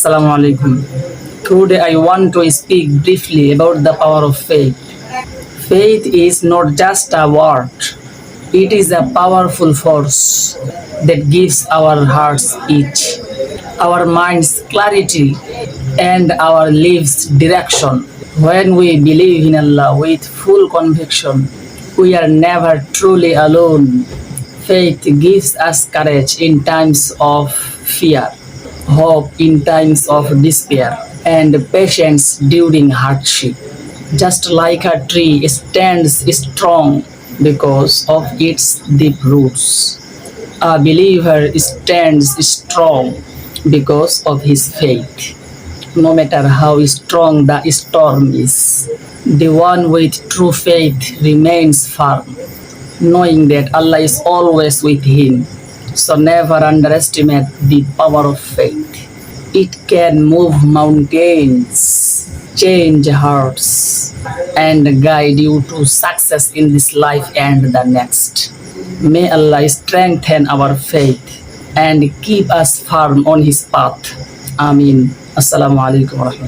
Assalamu alaikum. Today I want to speak briefly about the power of faith. Faith is not just a word, it is a powerful force that gives our hearts peace, our minds clarity, and our lives direction. When we believe in Allah with full conviction, we are never truly alone. Faith gives us courage in times of fear, hope in times of despair, and patience during hardship. Just like a tree stands strong because of its deep roots, a believer stands strong because of his faith. No matter how strong the storm is, the one with true faith remains firm, knowing that Allah is always with him. So never underestimate the power of faith. It can move mountains, change hearts, and guide you to success in this life and the next. May Allah strengthen our faith and keep us firm on His path. Amin. Assalamu alaikum warahmatullahi.